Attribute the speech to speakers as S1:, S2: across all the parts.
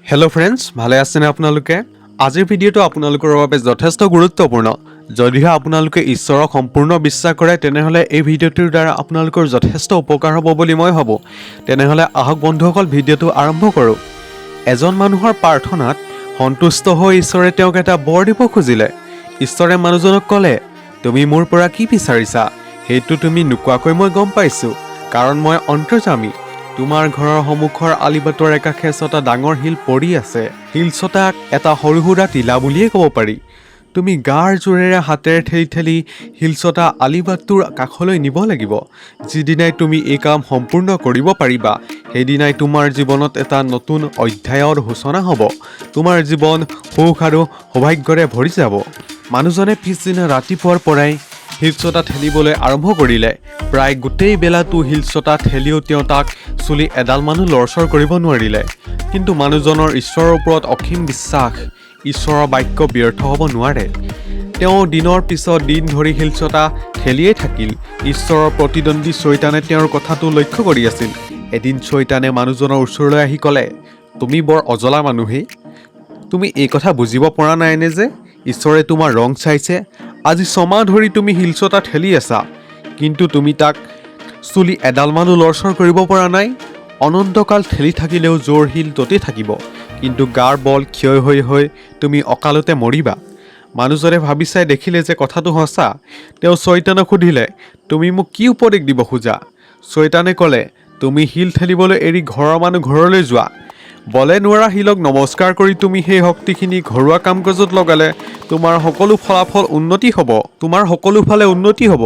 S1: Hello' friends, ভালে আছেনে আপোনালোকে? আজিৰ ভিডিঅ'টো আপোনালোকৰ বাবে যথেষ্ট গুৰুত্বপূৰ্ণ। যদিহে আপোনালোকে ঈশ্বৰক সম্পূৰ্ণ বিশ্বাস কৰে তেনেহ'লে এই ভিডিঅ'টোৰ দ্বাৰা আপোনালোকৰ যথেষ্ট উপকাৰ হ'ব বুলি মই ভাবোঁ। তেনেহ'লে আহক বন্ধুসকল, ভিডিঅ'টো আৰম্ভ কৰোঁ। এজন মানুহৰ প্ৰাৰ্থনাত সন্তুষ্ট হৈ ঈশ্বৰে তেওঁক এটা বৰ দিব খুজিলে। ঈশ্বৰে মানুহজনক ক'লে, তুমি মোৰ পৰা কি বিচাৰিছা সেইটো তুমি নোকোৱাকৈ মই গম পাইছোঁ, কাৰণ মই অন্তৰ্যামী। তোমাৰ ঘৰৰ সন্মুখৰ আলিবাটৰ একাষে ছটা ডাঙৰ শিল পৰি আছে। শিল ছটাক এটা সৰু সুৰা টিলা বুলিয়েই ক'ব পাৰি। তুমি গাৰ জোৰেৰে হাতেৰে ঠেলি ঠেলি শিল ছটা আলিবাটটোৰ কাষলৈ নিব লাগিব। যিদিনাই তুমি এই কাম সম্পূৰ্ণ কৰিব পাৰিবা, সেইদিনাই তোমাৰ জীৱনত এটা নতুন অধ্যায়ৰ সূচনা হ'ব। তোমাৰ জীৱন সুখ আৰু সৌভাগ্যৰে ভৰি যাব। মানুহজনে পিছদিনা ৰাতিপুৱাৰ পৰাই শিল ছটা ঠেলিবলৈ আৰম্ভ কৰিলে। প্ৰায় গোটেই বেলাটো শিল ছটা ঠেলিও তেওঁ তাক চুলি এডাল মানুহ লৰচৰ কৰিব নোৱাৰিলে। কিন্তু মানুহজনৰ ঈশ্বৰৰ ওপৰত অসীম বিশ্বাস, ঈশ্বৰৰ বাক্য ব্যৰ্থ হ'ব নোৱাৰে। তেওঁ দিনৰ পিছত দিন ধৰি শিল ছটা ঠেলিয়েই থাকিল। ঈশ্বৰৰ প্ৰতিদ্বন্দ্বী চৈতানে তেওঁৰ কথাটো লক্ষ্য কৰি আছিল। এদিন চৈতানে মানুহজনৰ ওচৰলৈ আহি ক'লে, তুমি বৰ অজলা মানুহেই। তুমি এই কথা বুজিব পৰা নাইনে যে ঈশ্বৰে তোমাৰ ৰং চাইছে? আজি 6 মাহ ধৰি তুমি শিল ছটা ঠেলি আছা, কিন্তু তুমি তাক চুলি এডাল মানুহ লৰচৰ কৰিব পৰা নাই। অনন্তকাল ঠেলি থাকিলেও জোৰ শিল ততেই থাকিব, কিন্তু গাৰ বল ক্ষয় হৈ হৈ তুমি অকালতে মৰিবা। মানুহজনে ভাবি চাই দেখিলে যে কথাটো সঁচা। তেওঁ চৈতানক সুধিলে, তুমি মোক কি উপদেশ দিব খোজা? চৈতানে ক'লে, তুমি শিল ঠেলিবলৈ এৰি ঘৰৰ মানুহ ঘৰলৈ যোৱা। বলে নোৱাৰা শিলক নমস্কাৰ কৰি তুমি সেই শক্তিখিনি ঘৰুৱা কাম কাজত লগালে তোমাৰ সকলো ফলাফল উন্নতি হ'ব। তোমাৰ সকলো ফালে উন্নতি হ'ব।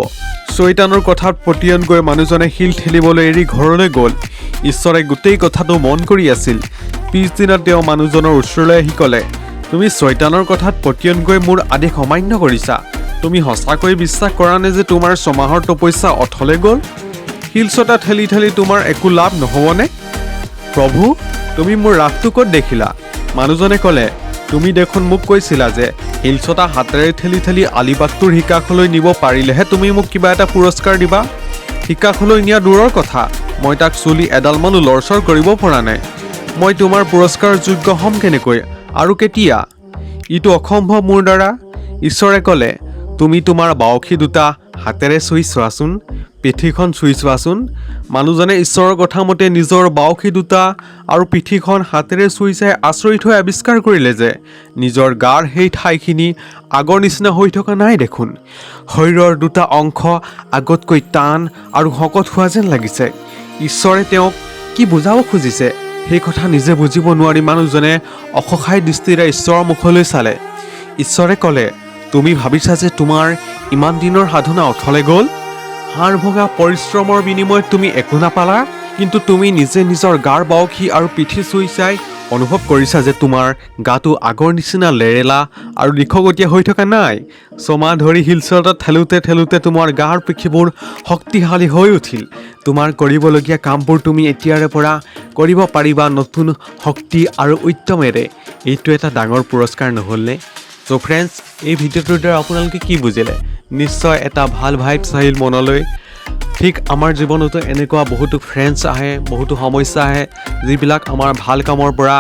S1: চৈতানৰ কথাত পতিয়ন গৈ মানুহজনে শিল ঠেলিবলৈ এৰি ঘৰলৈ গ'ল। ঈশ্বৰে গোটেই কথাটো মন কৰি আছিল। পিছদিনা তেওঁ মানুহজনৰ ওচৰলৈ আহি ক'লে, তুমি চৈতানৰ কথাত পতিয়ন গৈ মোৰ আদেশ অমান্য কৰিছা। তুমি সঁচাকৈ বিশ্বাস কৰা নে যে তোমাৰ 6 মাহৰ তপস্যা অথলে গ'ল? শিল ছটা ঠেলি ঠেলি তোমাৰ একো লাভ নহ'বনে? প্ৰভু, তুমি মোৰ ৰাগটো ক'ত দেখিলা? মানুহজনে ক'লে, তুমি দেখোন মোক কৈছিলা যে শিল ছটা হাতেৰে ঠেলি ঠেলি আলিবাটটোৰ শিকাখলৈ নিব পাৰিলেহে তুমি মোক কিবা এটা পুৰস্কাৰ দিবা। শিকাখলৈ নিয়া দূৰৰ কথা, মই তাক চুলি এডাল মানুহ লৰচৰ কৰিব পৰা নাই। মই তোমাৰ পুৰস্কাৰৰ যোগ্য হ'ম কেনেকৈ আৰু কেতিয়া? ইটো অসম্ভৱ মোৰ দ্বাৰা। ঈশ্বৰে ক'লে, তুমি তোমাৰ বাউসী দুটা হাতেৰে চুই চোৱাচোন, পিঠিখন চুই চোৱাচোন। মানুহজনে ঈশ্বৰৰ কথা মতে নিজৰ বাউসী দুটা আৰু পিঠিখন হাতেৰে চুই চাই আচৰিত হৈ আৱিষ্কাৰ কৰিলে যে নিজৰ গাৰ সেই ঠাইখিনি আগৰ নিচিনা হৈ থকা নাই দেখোন। শৰীৰৰ দুটা অংশ আগতকৈ টান আৰু শকত হোৱা যেন লাগিছে। ঈশ্বৰে তেওঁক কি বুজাব খুজিছে সেই কথা নিজে বুজিব নোৱাৰি মানুহজনে অসহায় দৃষ্টিৰে ঈশ্বৰৰ মুখলৈ চালে। ঈশ্বৰে ক'লে, তুমি ভাবিছা যে তোমাৰ ইমান দিনৰ সাধনা অথলে গ'ল? হাড় ভগা পৰিশ্ৰমৰ বিনিময়ত তুমি একো নাপালা, কিন্তু তুমি নিজে নিজৰ গাৰ বাউসী আৰু পিঠি চুই চাই অনুভৱ কৰিছা যে তোমাৰ গাটো আগৰ নিচিনা লেৰেলা আৰু লিখগতীয়া হৈ থকা নাই। 6 মাহ ধৰি শিল ছটা ঠেলোতে ঠেলোতে তোমাৰ গাৰ পিঠিবোৰ শক্তিশালী হৈ উঠিল। তোমাৰ কৰিবলগীয়া কামবোৰ তুমি এতিয়াৰে পৰা কৰিব পাৰিবা নতুন শক্তি আৰু উদ্যমেৰে। এইটো এটা ডাঙৰ পুৰস্কাৰ নহ'লনে? চ' ফ্ৰেণ্ডছ, এই ভিডিঅ'টোৰ দ্বাৰা আপোনালোকে কি বুজিলে? নিশ্চয় এটা ভাল ভাইবছ আহিল মনলৈ। ঠিক আমাৰ জীৱনতো এনেকুৱা বহুতো ফ্ৰেণ্ডছ আহে, বহুতো সমস্যা আহে, যিবিলাক আমাৰ ভাল কামৰ পৰা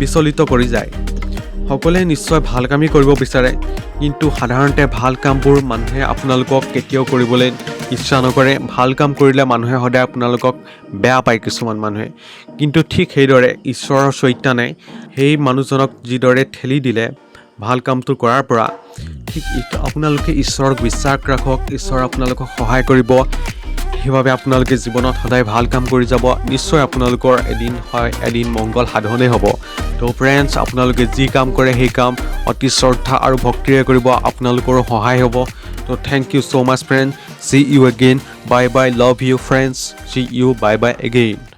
S1: বিচলিত কৰি যায়। সকলোৱে নিশ্চয় ভাল কামেই কৰিব বিচাৰে, কিন্তু সাধাৰণতে ভাল কামবোৰ মানুহে আপোনালোকক কেতিয়াও কৰিবলৈ ইচ্ছা নকৰে। ভাল কাম কৰিলে মানুহে সদায় আপোনালোকক বেয়া পায় কিছুমান মানুহে। কিন্তু ঠিক সেইদৰে ঈশ্বৰৰ চৈতানে সেই মানুহজনক যিদৰে ঠেলি দিলে ভাল কামটো কৰাৰ পৰা, ঠিক আপোনালোকে ঈশ্বৰক বিশ্বাস ৰাখক। ঈশ্বৰ আপোনালোকক সহায় কৰিব। সেইবাবে আপোনালোকে জীৱনত সদায় ভাল কাম কৰি যাব। নিশ্চয় আপোনালোকৰ এদিন মংগল সাধনে হ'ব। তো ফ্ৰেণ্ডছ, আপোনালোকে যি কাম কৰে সেই কাম অতি শ্ৰদ্ধা আৰু ভক্তিৰে কৰিব, আপোনালোকৰো সহায় হ'ব। তো thank you so' much friend. See you again. Bye bye. Love you friends. See you. Bye bye again.